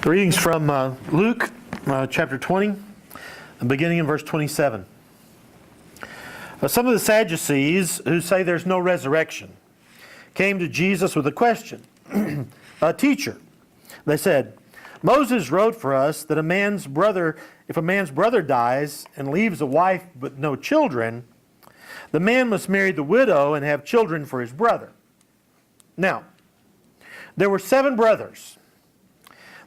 The reading's from Luke chapter 20, beginning in verse 27. Some of the Sadducees, who say there's no resurrection, came to Jesus with a question. Teacher, they said, Moses wrote for us that if a man's brother dies and leaves a wife but no children, the man must marry the widow and have children for his brother. Now, there were 7 brothers.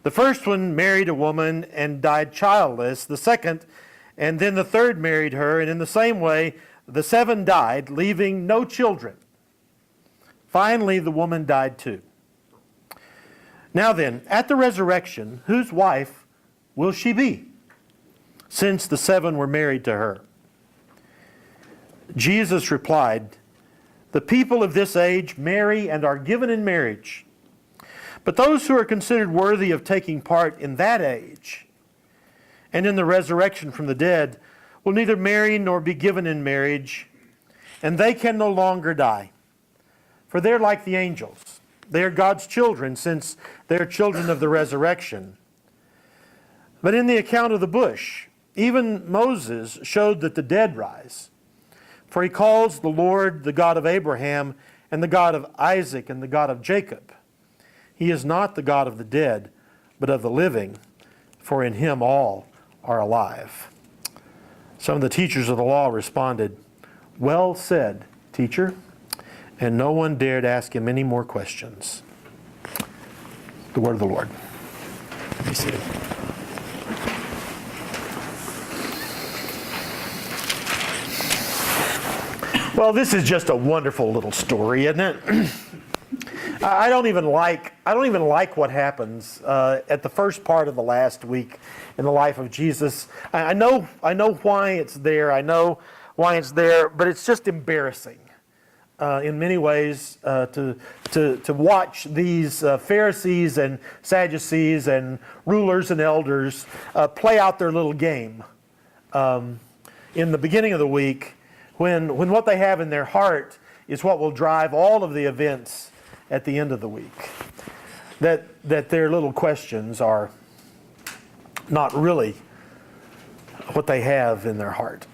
The first one married a woman and died childless. The second, and then the third married her, and in the same way, the 7 died, leaving no children. Finally, the woman died too. Now then, at the resurrection, whose wife will she be, since the 7 were married to her? Jesus replied, the people of this age marry and are given in marriage. But those who are considered worthy of taking part in that age and in the resurrection from the dead will neither marry nor be given in marriage, and they can no longer die. For they're like the angels. They are God's children, since they are children of the resurrection. But in the account of the bush, even Moses showed that the dead rise. For he calls the Lord the God of Abraham and the God of Isaac and the God of Jacob. He is not the God of the dead, but of the living, for in him all are alive. Some of the teachers of the law responded, well said, teacher. And no one dared ask him any more questions. The word of the Lord. Be seated. Well, this is just a wonderful little story, isn't it? I don't even like what happens at the first part of the last week in the life of Jesus. I know why it's there. I know why it's there, but it's just embarrassing in many ways to watch these Pharisees and Sadducees and rulers and elders play out their little game in the beginning of the week, when what they have in their heart is what will drive all of the events at the end of the week. That their little questions are not really what they have in their heart.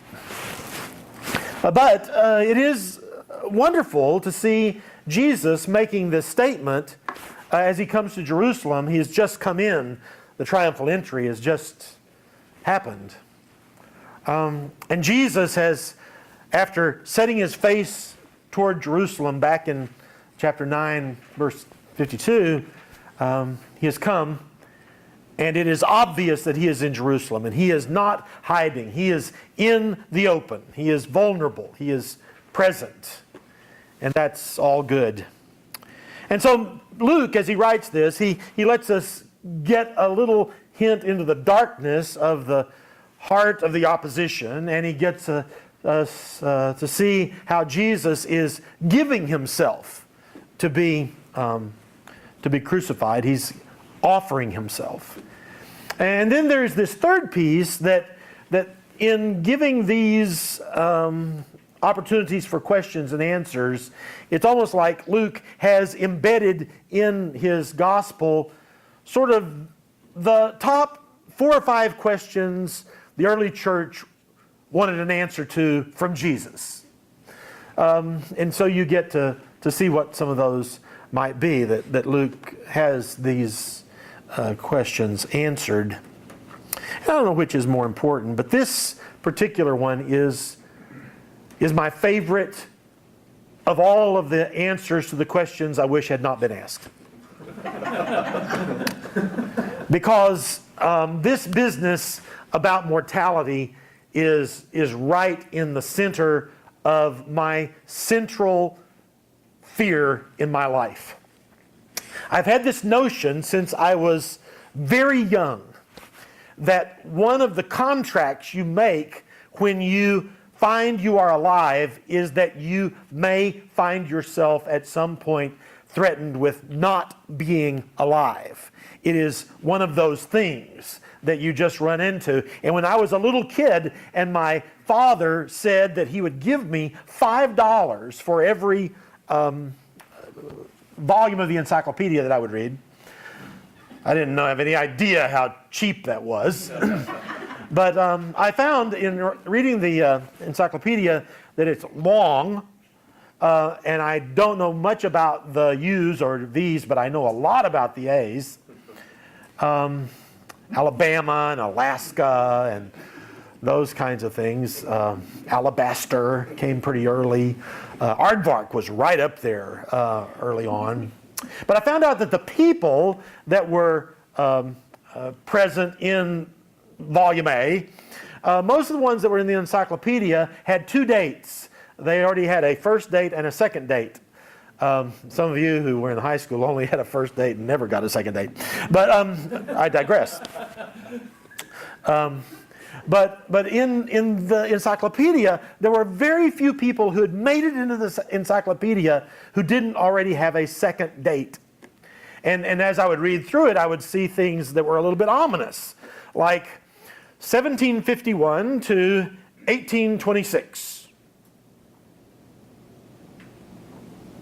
But it is wonderful to see Jesus making this statement as he comes to Jerusalem. He has just come in. The triumphal entry has just happened. And Jesus has, after setting his face toward Jerusalem back in chapter 9, verse 52, he has come, and it is obvious that he is in Jerusalem, and he is not hiding. He is in the open. He is vulnerable. He is present, and that's all good. And so Luke, as he writes this, he lets us get a little hint into the darkness of the heart of the opposition, and he gets us to see how Jesus is giving himself to be crucified. He's offering himself. And then there's this third piece that in giving these opportunities for questions and answers, it's almost like Luke has embedded in his gospel sort of the top 4 or 5 questions the early church wanted an answer to from Jesus. And so you get to see what some of those might be, that Luke has these questions answered. I don't know which is more important, but this particular one is my favorite of all of the answers to the questions I wish had not been asked. Because this business about mortality is right in the center of my central fear in my life. I've had this notion since I was very young that one of the contracts you make when you find you are alive is that you may find yourself at some point threatened with not being alive. It is one of those things that you just run into. And when I was a little kid and my father said that he would give me $5 for every volume of the encyclopedia that I would read, I didn't have any idea how cheap that was. But I found in reading the encyclopedia that it's long, and I don't know much about the U's or V's, but I know a lot about the A's. Alabama and Alaska and those kinds of things. Alabaster came pretty early. Aardvark was right up there early on. But I found out that the people that were present in Volume A, most of the ones that were in the encyclopedia had 2 dates. They already had a first date and a second date. Some of you who were in high school only had a first date and never got a second date. But I digress. But in the encyclopedia, there were very few people who had made it into the encyclopedia who didn't already have a second date. And as I would read through it, I would see things that were a little bit ominous, like 1751 to 1826.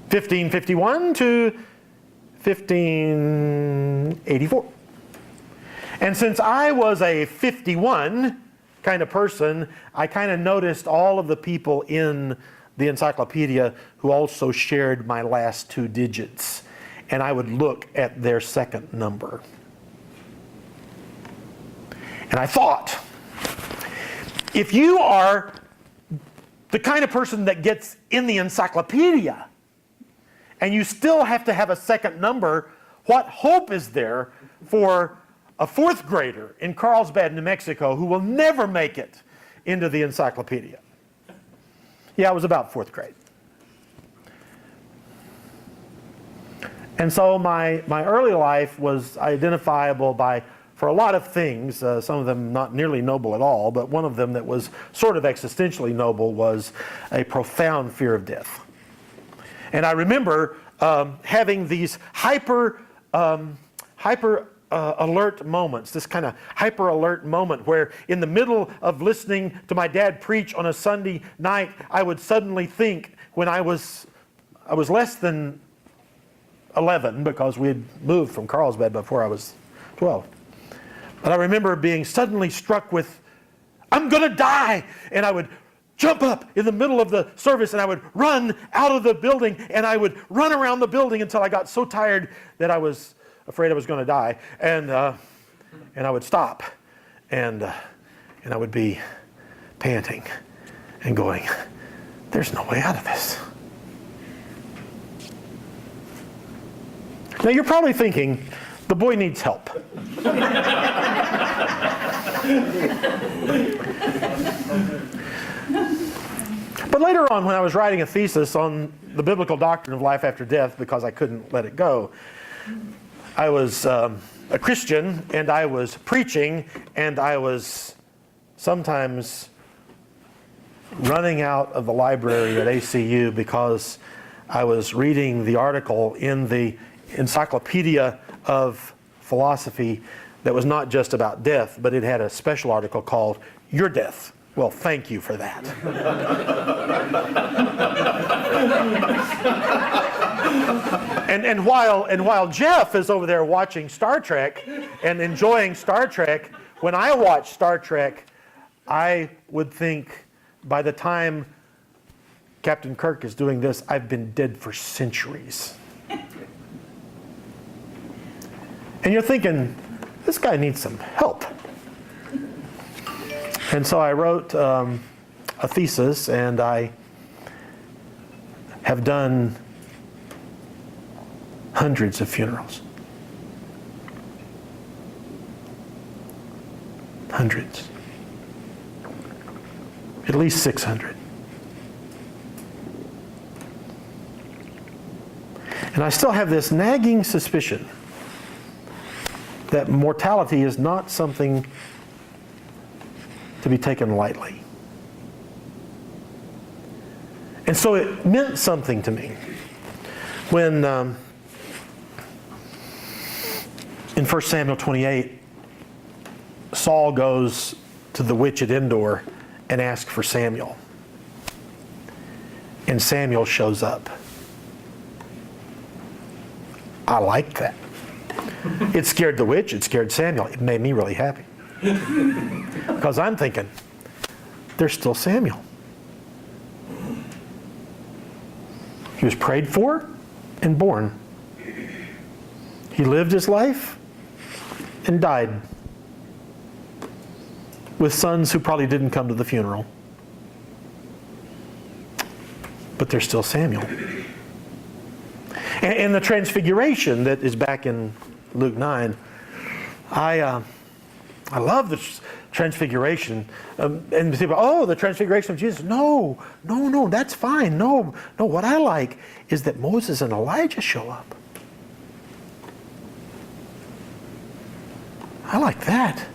1551 to 1584. And since I was a 51 kind of person, I kind of noticed all of the people in the encyclopedia who also shared my last 2 digits. And I would look at their second number. And I thought, if you are the kind of person that gets in the encyclopedia, and you still have to have a second number, what hope is there for a 4th grader in Carlsbad, New Mexico, who will never make it into the encyclopedia? Yeah, it was about 4th grade. And so my early life was identifiable for a lot of things, some of them not nearly noble at all, but one of them that was sort of existentially noble was a profound fear of death. And I remember having these hyper alert moments, this kind of hyper alert moment where in the middle of listening to my dad preach on a Sunday night, I would suddenly think, when I was less than 11 because we had moved from Carlsbad before I was 12. But I remember being suddenly struck with, I'm going to die! And I would jump up in the middle of the service and I would run out of the building and I would run around the building until I got so tired that I was afraid I was going to die. And I would stop and I would be panting and going, there's no way out of this. Now you're probably thinking, the boy needs help. But later on, when I was writing a thesis on the biblical doctrine of life after death, because I couldn't let it go, I was a Christian, and I was preaching, and I was sometimes running out of the library at ACU because I was reading the article in the Encyclopedia of Philosophy that was not just about death, but it had a special article called Your Death. Well, thank you for that. and while Jeff is over there watching Star Trek and enjoying Star Trek, when I watch Star Trek, I would think by the time Captain Kirk is doing this, I've been dead for centuries. And you're thinking, this guy needs some help. And so I wrote a thesis, and I have done hundreds of funerals. Hundreds. At least 600. And I still have this nagging suspicion that mortality is not something to be taken lightly. And so it meant something to me when in 1 Samuel 28, Saul goes to the witch at Endor and asks for Samuel. And Samuel shows up. I like that. It scared the witch. It scared Samuel. It made me really happy. Because I'm thinking, there's still Samuel. He was prayed for and born. He lived his life and died with sons who probably didn't come to the funeral. But there's still Samuel. And the transfiguration that is back in Luke 9, I love the transfiguration. And people, oh, the transfiguration of Jesus. No, that's fine. No, what I like is that Moses and Elijah show up. I like that.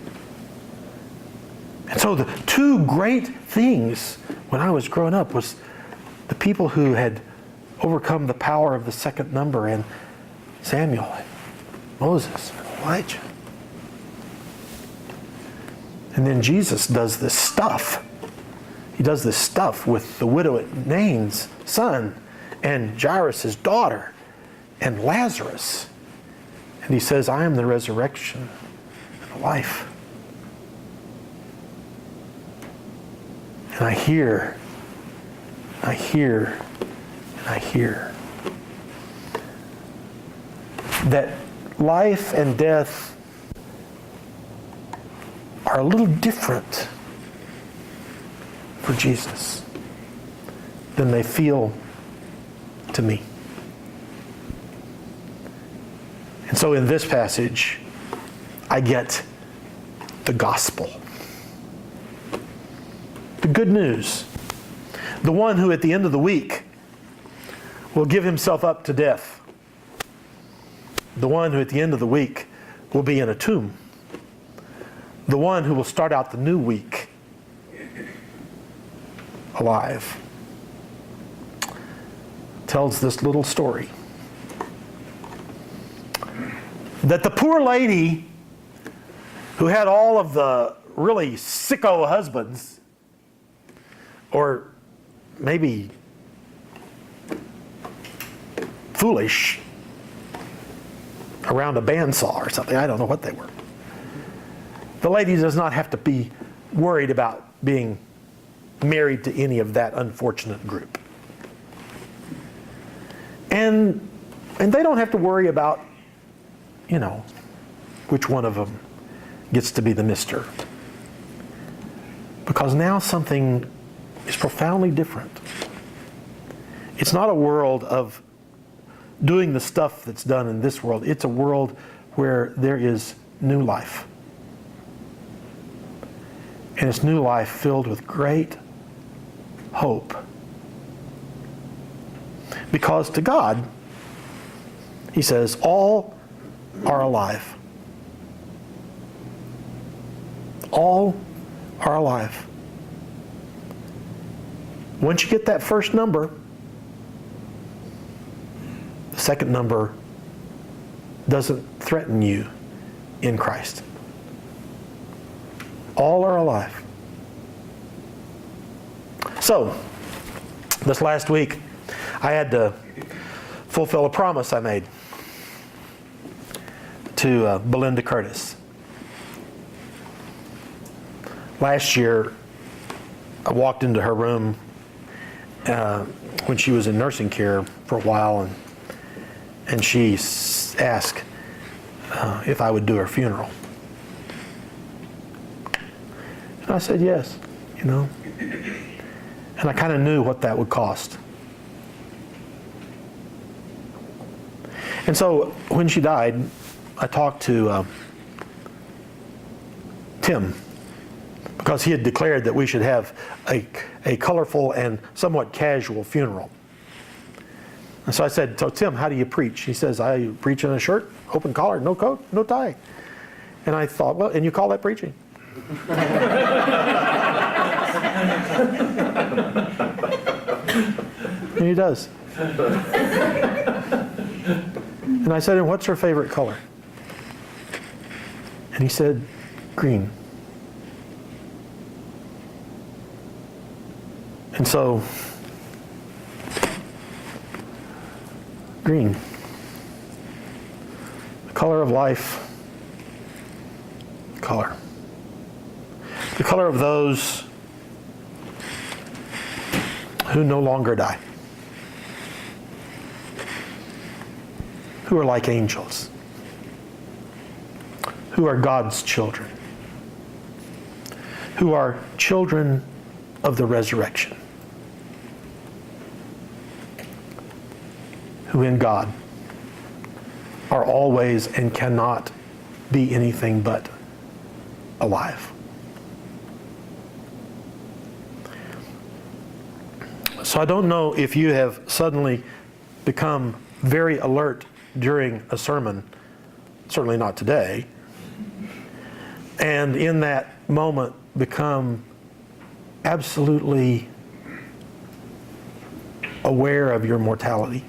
And so the two great things when I was growing up was the people who had overcome the power of the second number, and Samuel, and Moses, and Elijah. And then Jesus does this stuff. He does this stuff with the widow at Nain's son, and Jairus' daughter, and Lazarus. And he says, I am the resurrection and the life. And I hear, that life and death are a little different for Jesus than they feel to me. And so in this passage, I get the gospel. The good news. The one who at the end of the week will give himself up to death. The one who at the end of the week will be in a tomb. The one who will start out the new week alive. Tells this little story. That the poor lady who had all of the really sicko husbands, or maybe foolish around a bandsaw or something. I don't know what they were. The lady does not have to be worried about being married to any of that unfortunate group. And they don't have to worry about, which one of them gets to be the mister. Because now something is profoundly different. It's not a world of doing the stuff that's done in this world. It's a world where there is new life. And it's new life filled with great hope. Because to God, he says, all are alive. All are alive. Once you get that first number, the second number doesn't threaten you in Christ. All are alive. So, this last week, I had to fulfill a promise I made to Belinda Curtis. Last year, I walked into her room when she was in nursing care for a while, and she asked if I would do her funeral. And I said yes, And I kind of knew what that would cost. And so when she died, I talked to Tim, because he had declared that we should have a colorful and somewhat casual funeral. And so I said, so Tim, how do you preach? He says, I preach in a shirt, open collar, no coat, no tie. And I thought, well, and you call that preaching? And he does. And I said, and what's her favorite color? And he said, green. And so, green. color of life, color. The color of those who no longer die, who are like angels, who are God's children, who are children of the resurrection, who in God are always and cannot be anything but alive. So I don't know if you have suddenly become very alert during a sermon, certainly not today, and in that moment become absolutely aware of your mortality.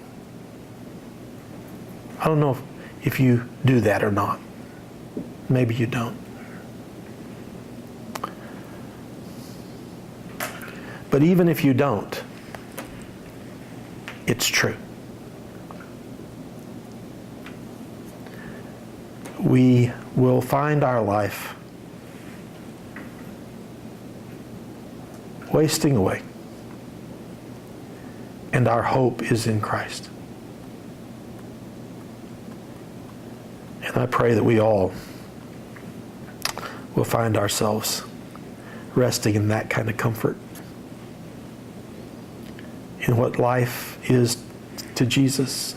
I don't know if you do that or not. Maybe you don't. But even if you don't, it's true. We will find our life wasting away, and our hope is in Christ. And I pray that we all will find ourselves resting in that kind of comfort, in what life is to Jesus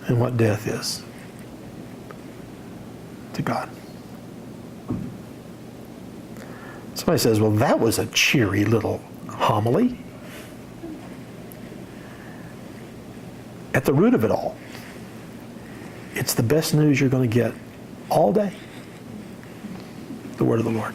and what death is to God. Somebody says, well, that was a cheery little homily. At the root of it all, it's the best news you're going to get all day. The word of the Lord.